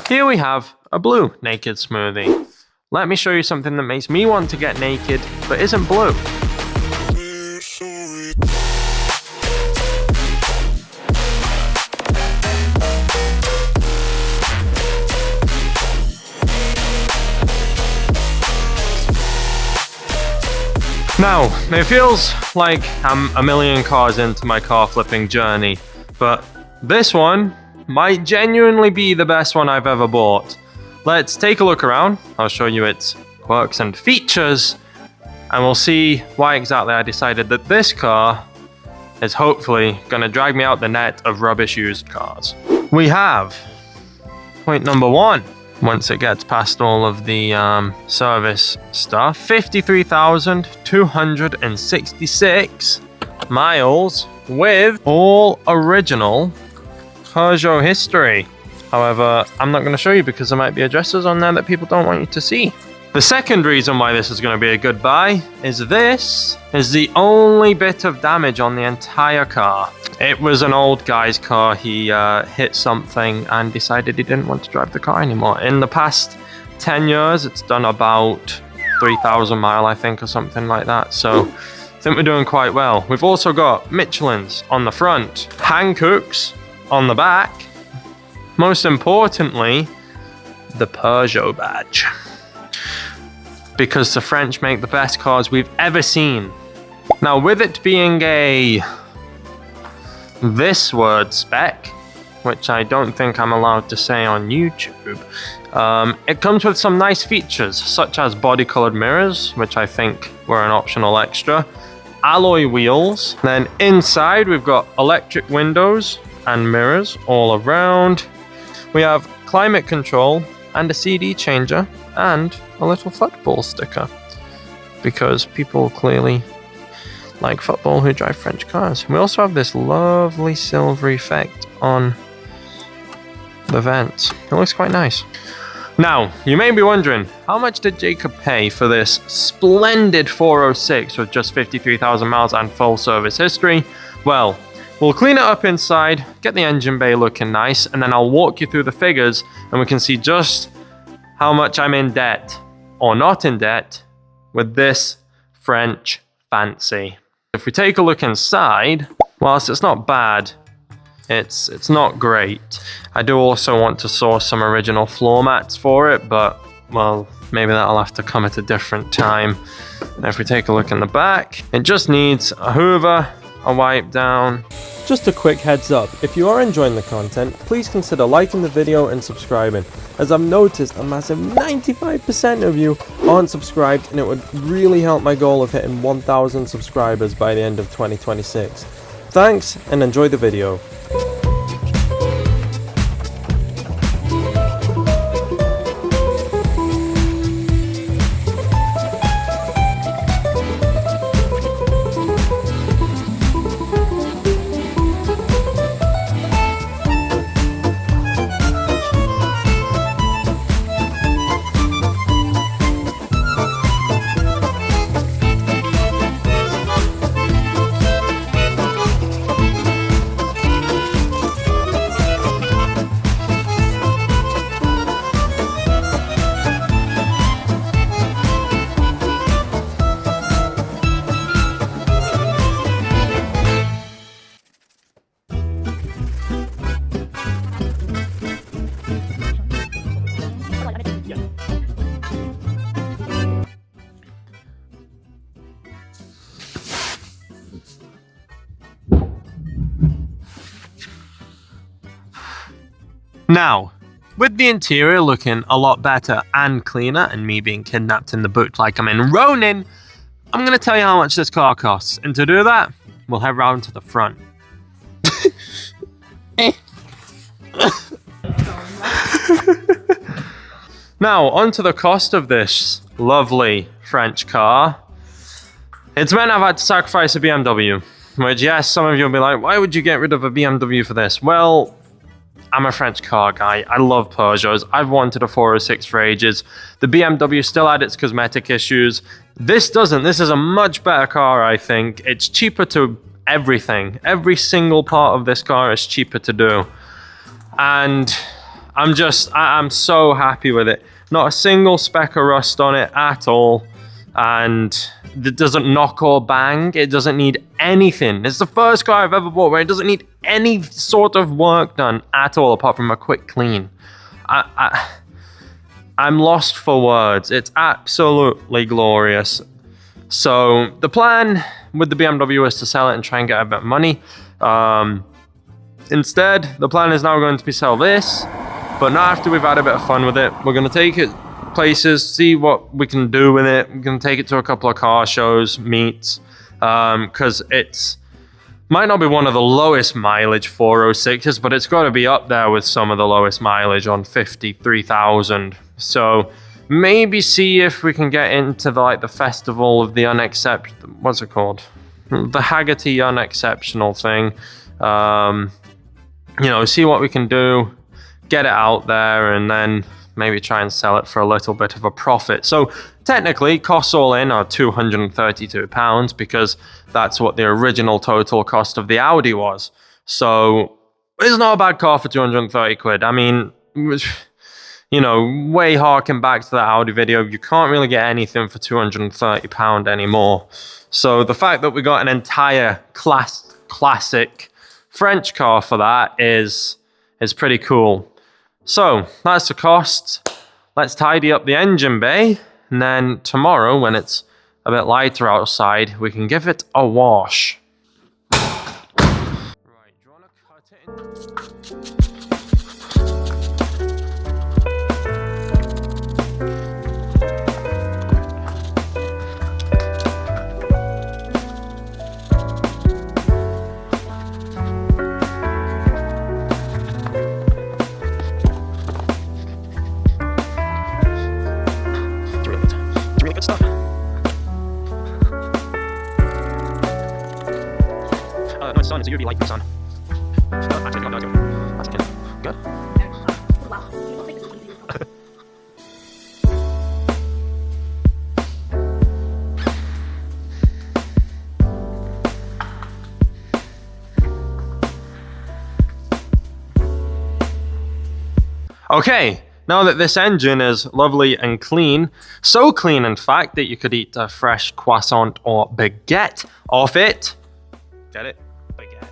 Here we have a blue naked smoothie. Let me show you something that makes me want to get naked, but isn't blue. Now, it feels like I'm a million cars into my car flipping journey, but this one might genuinely be the best one I've ever bought. Let's take a look around. I'll show you its quirks and features, and we'll see why exactly I decided that this car is hopefully going to drag me out the net of rubbish used cars. We have point number one. Once it gets past all of the service stuff, 53,266 miles with all original Peugeot history. However, I'm not going to show you because there might be addresses on there that people don't want you to see. The second reason why this is going to be a good buy is this is the only bit of damage on the entire car. It was an old guy's car. He hit something and decided he didn't want to drive the car anymore. In the past 10 years, it's done about 3,000 miles, I think, or something like that. So I think we're doing quite well. We've also got Michelin's on the front, Hankooks on the back. Most importantly, the Peugeot badge. Because the French make the best cars we've ever seen. Now, with it being a this word spec, which I don't think I'm allowed to say on YouTube, it comes with some nice features, such as body-colored mirrors, which I think were an optional extra, alloy wheels. Then inside, we've got electric windows and mirrors all around. We have climate control and a CD changer and a little football sticker, because people clearly like football who drive French cars. We also have this lovely silver effect on the vents. It looks quite nice. Now, you may be wondering, how much did Jacob pay for this splendid 406 with just 53,000 miles and full service history? Well, we'll clean it up inside, get the engine bay looking nice, and then I'll walk you through the figures and we can see just how much I'm in debt, or not in debt, with this French fancy. If we take a look inside, whilst it's not bad, it's not great. I do also want to source some original floor mats for it, but, well, maybe that'll have to come at a different time. And if we take a look in the back, it just needs a hoover, a wipe down. Just a quick heads up, if you are enjoying the content, please consider liking the video and subscribing, as I've noticed a massive 95% of you aren't subscribed, and it would really help my goal of hitting 1,000 subscribers by the end of 2026. Thanks, and enjoy the video. Now, with the interior looking a lot better and cleaner, and me being kidnapped in the boot like I'm in Ronin, I'm going to tell you how much this car costs. And to do that, we'll head round to the front. Now, onto the cost of this lovely French car. It's meant I've had to sacrifice a BMW, which, yes, some of you will be like, why would you get rid of a BMW for this? Well, I'm a French car guy. I love Peugeots. I've wanted a 406 for ages. The BMW still had its cosmetic issues. This doesn't. This is a much better car, I think. It's cheaper to everything. Every single part of this car is cheaper to do. And I'm so happy with it. Not a single speck of rust on it at all. And it doesn't knock or bang. It doesn't need anything. It's the first car I've ever bought where it doesn't need any sort of work done at all, apart from a quick clean. I'm lost for words. It's absolutely glorious. So the plan with the BMW is to sell it and try and get a bit of money. Instead, the plan is now going to be sell this, but not after we've had a bit of fun with it. We're going to take it places, see what we can do with it. We're going to take it to a couple of car shows, meets, because it's might not be one of the lowest mileage 406s, but it's got to be up there with some of the lowest mileage on 53,000. So maybe see if we can get into the festival of the what's it called? The Haggerty Unexceptional thing. You know, see what we can do, get it out there, and then maybe try and sell it for a little bit of a profit. So technically, costs all in are £232 because that's what the original total cost of the Audi was. So it's not a bad car for 230 quid. I mean, you know, way harking back to that Audi video, you can't really get anything for £230 anymore. So the fact that we got an entire classic French car for that is pretty cool. So that's the cost. Let's tidy up the engine bay, and then tomorrow, when it's a bit lighter outside, we can give it a wash. Right, do you want to cut it in? Good stuff. No, sun. It's a UV light from the sun. No, actually, no, that's okay. Good. Okay. Now that this engine is lovely and clean, so clean in fact that you could eat a fresh croissant or baguette off it. Get it? Baguette.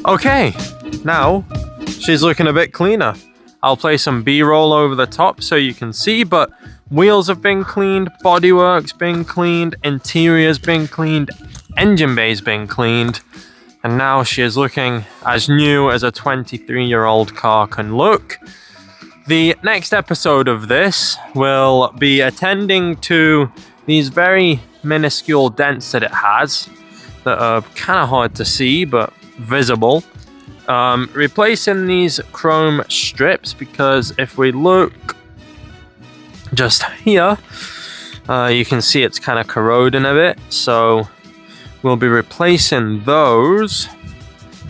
Okay, now she's looking a bit cleaner. I'll play some B-roll over the top so you can see, but wheels have been cleaned, bodywork's been cleaned, interior's been cleaned, engine bay's been cleaned, and now she is looking as new as a 23-year-old car can look. The next episode of this will be attending to these very minuscule dents that it has that are kind of hard to see but visible. Replacing these chrome strips, because if we look just here, you can see it's kind of corroding a bit, so we'll be replacing those.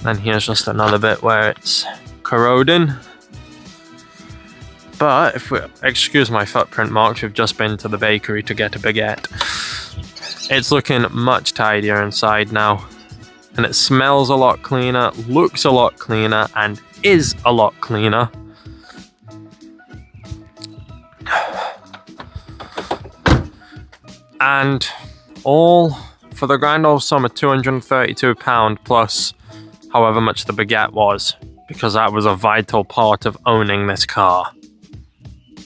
And here's just another bit where it's corroding. But if we excuse my footprint marks, we've just been to the bakery to get a baguette. It's looking much tidier inside now. And it smells a lot cleaner, looks a lot cleaner, and is a lot cleaner. And all for the grand old sum of £232 plus however much the baguette was, because that was a vital part of owning this car.